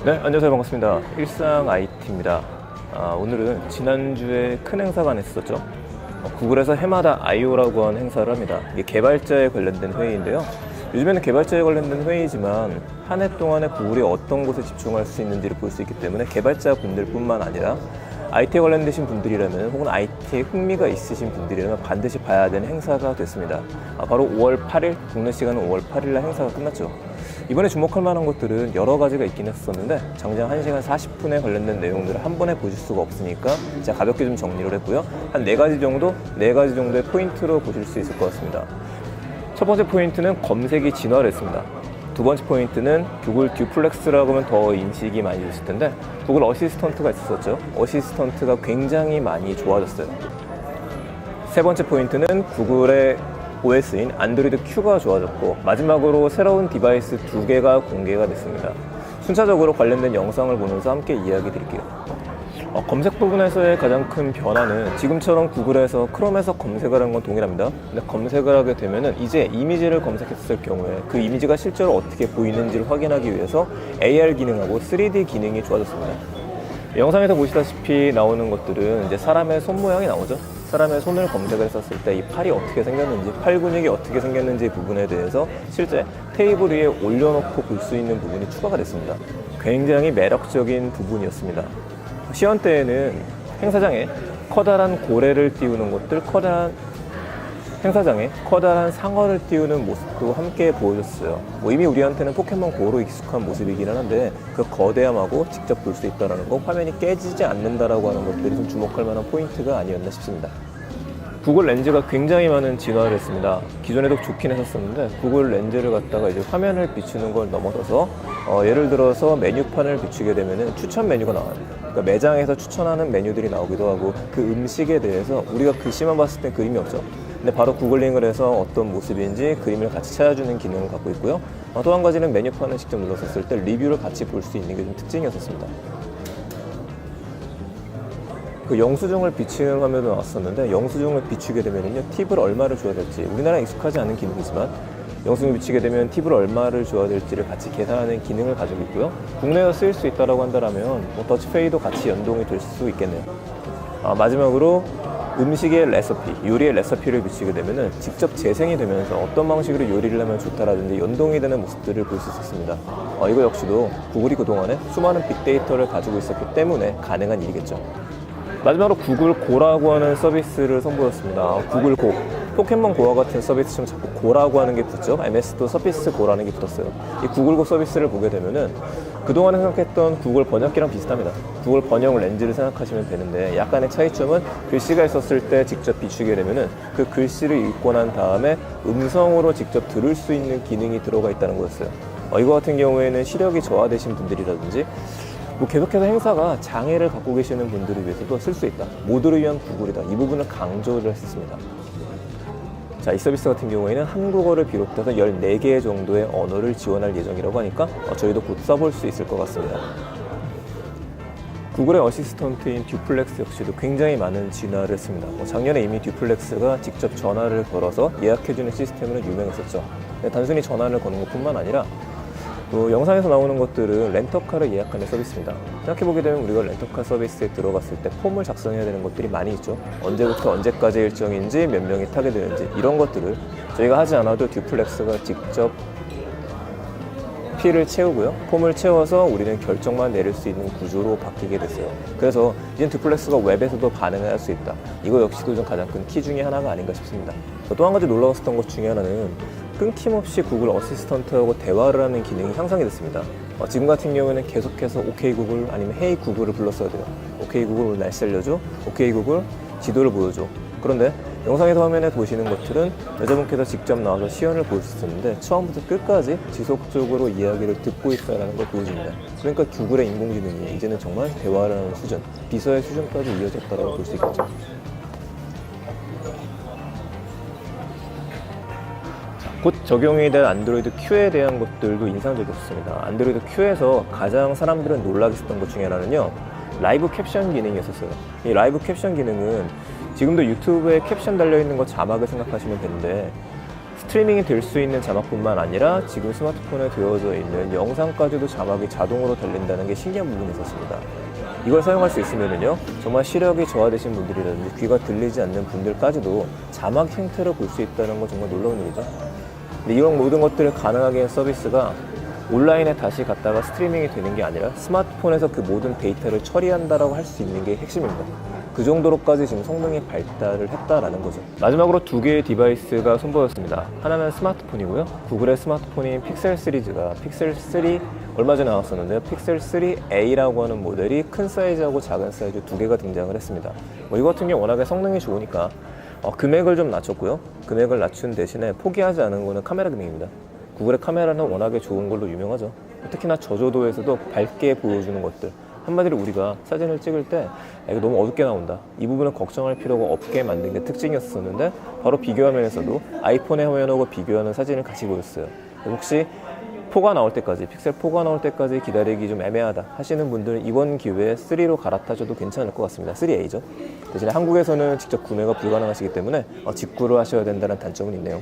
네, 안녕하세요. 반갑습니다. 일상 IT입니다. 오늘은 지난주에 큰 행사가 있었죠. 구글에서 해마다 I/O라고 하는 행사를 합니다. 이게 개발자에 관련된 회의인데요. 요즘에는 개발자에 관련된 회의지만 한 해 동안에 구글이 어떤 곳에 집중할 수 있는지를 볼 수 있기 때문에 개발자 분들뿐만 아니라 IT에 관련되신 분들이라면 혹은 IT에 흥미가 있으신 분들이라면 반드시 봐야 되는 행사가 됐습니다. 바로 5월 8일, 국내 시간은 5월 8일날 행사가 끝났죠. 이번에 주목할 만한 것들은 여러 가지가 있긴 했었는데 장장 1시간 40분에 관련된 내용들을 한 번에 보실 수가 없으니까 제가 가볍게 좀 정리를 했고요. 한 4가지 정도의 포인트로 보실 수 있을 것 같습니다. 첫 번째 포인트는 검색이 진화를 했습니다. 두 번째 포인트는 구글 듀플렉스라고 하면 더 인식이 많이 되실 텐데 구글 어시스턴트가 있었죠. 어시스턴트가 굉장히 많이 좋아졌어요. 세 번째 포인트는 구글의 OS인 안드로이드 Q가 좋아졌고 마지막으로 새로운 디바이스 2개가 공개가 됐습니다. 순차적으로 관련된 영상을 보면서 함께 이야기 드릴게요. 검색 부분에서의 가장 큰 변화는 지금처럼 구글에서 크롬에서 검색을 하는 건 동일합니다. 근데 검색을 하게 되면은 이제 이미지를 검색했을 경우에 그 이미지가 실제로 어떻게 보이는지를 확인하기 위해서 AR 기능하고 3D 기능이 좋아졌습니다. 영상에서 보시다시피 나오는 것들은 이제 사람의 손 모양이 나오죠. 사람의 손을 검색을 했었을 때 이 팔이 어떻게 생겼는지, 팔 근육이 어떻게 생겼는지 부분에 대해서 실제 테이블 위에 올려놓고 볼 수 있는 부분이 추가가 됐습니다. 굉장히 매력적인 부분이었습니다. 시연 때에는 행사장에 커다란 고래를 띄우는 것들, 행사장에 커다란 상어를 띄우는 모습도 함께 보여줬어요. 이미 우리한테는 포켓몬고로 익숙한 모습이긴 한데 그 거대함하고 직접 볼 수 있다는 거, 화면이 깨지지 않는다라고 하는 것들이 좀 주목할 만한 포인트가 아니었나 싶습니다. 구글 렌즈가 굉장히 많은 진화를 했습니다. 기존에도 좋긴 했었는데 구글 렌즈를 갖다가 이제 화면을 비추는 걸 넘어서서 예를 들어서 메뉴판을 비추게 되면은 추천 메뉴가 나와요. 그러니까 매장에서 추천하는 메뉴들이 나오기도 하고 그 음식에 대해서 우리가 글씨만 봤을 때 그림이 없죠. 근데 바로 구글링을 해서 어떤 모습인지 그림을 같이 찾아주는 기능을 갖고 있고요. 또 한 가지는 메뉴판을 직접 눌렀을 때 리뷰를 같이 볼 수 있는 게 좀 특징이었습니다. 그 영수증을 비추는 화면도 나왔었는데 영수증을 비추게 되면요 팁을 얼마를 줘야 될지 우리나라에 익숙하지 않은 기능이지만 영수증을 비추게 되면 팁을 얼마를 줘야 될지를 같이 계산하는 기능을 가지고 있고요. 국내에서 쓰일 수 있다고 한다면 더치페이도 같이 연동이 될 수 있겠네요. 마지막으로 음식의 레시피, 요리의 레시피를 비추게 되면은 직접 재생이 되면서 어떤 방식으로 요리를 하면 좋다라든지 연동이 되는 모습들을 볼 수 있었습니다. 이거 역시도 구글이 그동안에 수많은 빅데이터를 가지고 있었기 때문에 가능한 일이겠죠. 마지막으로 구글고라고 하는 서비스를 선보였습니다. 구글고, 포켓몬고와 같은 서비스처럼 자꾸 고라고 하는 게 붙죠. MS도 서비스 고라는 게 붙었어요. 이 구글고 서비스를 보게 되면은 그동안에 생각했던 구글 번역기랑 비슷합니다. 구글 번역 렌즈를 생각하시면 되는데 약간의 차이점은 글씨가 있었을 때 직접 비추게 되면은 그 글씨를 읽고 난 다음에 음성으로 직접 들을 수 있는 기능이 들어가 있다는 거였어요. 이거 같은 경우에는 시력이 저하되신 분들이라든지 계속해서 행사가 장애를 갖고 계시는 분들을 위해서도 쓸 수 있다. 모두를 위한 구글이다. 이 부분을 강조를 했습니다. 자, 이 서비스 같은 경우에는 한국어를 비롯해서 14개 정도의 언어를 지원할 예정이라고 하니까 저희도 곧 써볼 수 있을 것 같습니다. 구글의 어시스턴트인 듀플렉스 역시도 굉장히 많은 진화를 했습니다. 작년에 이미 듀플렉스가 직접 전화를 걸어서 예약해주는 시스템으로 유명했었죠. 단순히 전화를 거는 것뿐만 아니라 영상에서 나오는 것들은 렌터카를 예약하는 서비스입니다. 생각해보게 되면 우리가 렌터카 서비스에 들어갔을 때 폼을 작성해야 되는 것들이 많이 있죠. 언제부터 언제까지 일정인지, 몇 명이 타게 되는지 이런 것들을 저희가 하지 않아도 듀플렉스가 직접 피를 채우고요. 폼을 채워서 우리는 결정만 내릴 수 있는 구조로 바뀌게 됐어요. 그래서 이제 듀플렉스가 웹에서도 반응을 할 수 있다. 이거 역시도 좀 가장 큰 키 중에 하나가 아닌가 싶습니다. 또 한 가지 놀라웠던 것 중에 하나는 끊김없이 구글 어시스턴트하고 대화를 하는 기능이 향상이 됐습니다. 지금 같은 경우에는 계속해서 OK 구글 아니면 헤이 구글을 불렀어야 돼요. OK 구글 오늘 날씨 알려줘. OK 구글 지도를 보여줘. 그런데 영상에서 화면에 보시는 것들은 여자분께서 직접 나와서 시연을 볼 수 있었는데 처음부터 끝까지 지속적으로 이야기를 듣고 있다는 걸 보여줍니다. 그러니까 구글의 인공지능이 이제는 정말 대화를 하는 수준, 비서의 수준까지 이어졌다고 볼 수 있겠죠. 곧 적용이 될 안드로이드 Q에 대한 것들도 인상적이었습니다. 안드로이드 Q에서 가장 사람들은 놀라겠었던 것 중에 하나는요, 라이브 캡션 기능이었어요. 이 라이브 캡션 기능은 지금도 유튜브에 캡션 달려있는 거 자막을 생각하시면 되는데 스트리밍이 될 수 있는 자막뿐만 아니라 지금 스마트폰에 되어져 있는 영상까지도 자막이 자동으로 달린다는 게 신기한 부분이 있었습니다. 이걸 사용할 수 있으면요, 정말 시력이 저하되신 분들이라든지 귀가 들리지 않는 분들까지도 자막 형태로 볼 수 있다는 건 정말 놀라운 일이죠. 근데 이런 모든 것들을 가능하게 한 서비스가 온라인에 다시 갔다가 스트리밍이 되는 게 아니라 스마트폰에서 그 모든 데이터를 처리한다라고 할 수 있는 게 핵심입니다. 그 정도로까지 지금 성능이 발달을 했다라는 거죠. 마지막으로 두 개의 디바이스가 선보였습니다. 하나는 스마트폰이고요. 구글의 스마트폰인 픽셀 시리즈가 픽셀 3 얼마 전에 나왔었는데요. 픽셀 3A라고 하는 모델이 큰 사이즈하고 작은 사이즈 두 개가 등장을 했습니다. 이거 같은 경우 워낙에 성능이 좋으니까 금액을 좀 낮췄고요. 금액을 낮춘 대신에 포기하지 않은 거는 카메라 기능입니다. 구글의 카메라는 워낙에 좋은 걸로 유명하죠. 특히나 저조도에서도 밝게 보여주는 것들, 한마디로 우리가 사진을 찍을 때 이거 너무 어둡게 나온다, 이 부분은 걱정할 필요가 없게 만든 게 특징이었었는데, 바로 비교 화면에서도 아이폰의 화면하고 비교하는 사진을 같이 보였어요. 혹시 4가 나올 때까지, 픽셀 4가 나올 때까지 기다리기 좀 애매하다 하시는 분들은 이번 기회에 3로 갈아타셔도 괜찮을 것 같습니다. 3A죠. 대신에 한국에서는 직접 구매가 불가능하시기 때문에 직구를 하셔야 된다는 단점은 있네요.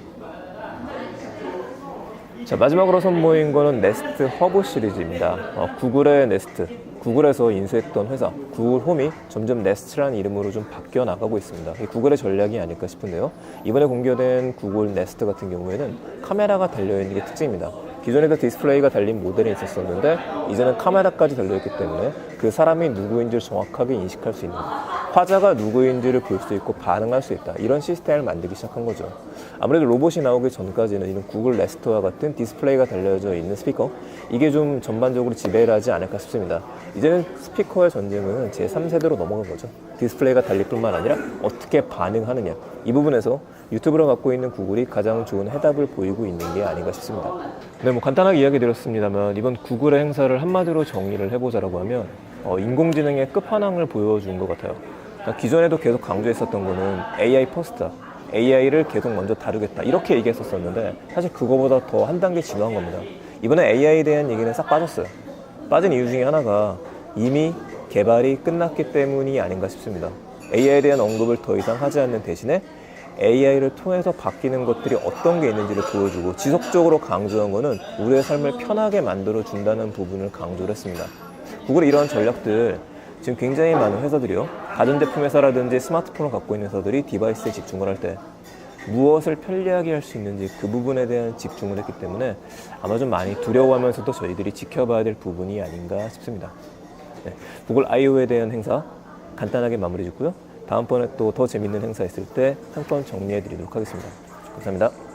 자, 마지막으로 선보인 거는 네스트 허브 시리즈입니다. 구글의 네스트, 구글에서 인수했던 회사 구글 홈이 점점 네스트라는 이름으로 좀 바뀌어 나가고 있습니다. 이게 구글의 전략이 아닐까 싶은데요. 이번에 공개된 구글 네스트 같은 경우에는 카메라가 달려있는 게 특징입니다. 기존에도 디스플레이가 달린 모델이 있었었는데 이제는 카메라까지 달려있기 때문에 그 사람이 누구인지를 정확하게 인식할 수 있는, 화자가 누구인지를 볼 수 있고 반응할 수 있다, 이런 시스템을 만들기 시작한 거죠. 아무래도 로봇이 나오기 전까지는 이런 구글 네스트와 같은 디스플레이가 달려져 있는 스피커, 이게 좀 전반적으로 지배를 하지 않을까 싶습니다. 이제는 스피커의 전쟁은 제3세대로 넘어간 거죠. 디스플레이가 달릴 뿐만 아니라 어떻게 반응하느냐, 이 부분에서 유튜브를 갖고 있는 구글이 가장 좋은 해답을 보이고 있는 게 아닌가 싶습니다. 네, 간단하게 이야기 드렸습니다만, 이번 구글의 행사를 한마디로 정리를 해보자라고 하면 인공지능의 끝판왕을 보여준 것 같아요. 기존에도 계속 강조했었던 거는 AI 퍼스트다, AI를 계속 먼저 다루겠다, 이렇게 얘기했었는데 사실 그거보다 더 한 단계 진화한 겁니다. 이번에 AI에 대한 얘기는 싹 빠졌어요. 빠진 이유 중에 하나가 이미 개발이 끝났기 때문이 아닌가 싶습니다. AI에 대한 언급을 더 이상 하지 않는 대신에 AI를 통해서 바뀌는 것들이 어떤 게 있는지를 보여주고, 지속적으로 강조한 거는 우리의 삶을 편하게 만들어준다는 부분을 강조를 했습니다. 구글의 이러한 전략들, 지금 굉장히 많은 회사들이요, 가전제품 회사라든지 스마트폰을 갖고 있는 회사들이 디바이스에 집중을 할 때 무엇을 편리하게 할 수 있는지 그 부분에 대한 집중을 했기 때문에 아마 좀 많이 두려워하면서도 저희들이 지켜봐야 될 부분이 아닌가 싶습니다. 네, 구글 I/O에 대한 행사 간단하게 마무리 짓고요. 다음번에 또 더 재밌는 행사 있을 때 한 번 정리해 드리도록 하겠습니다. 감사합니다.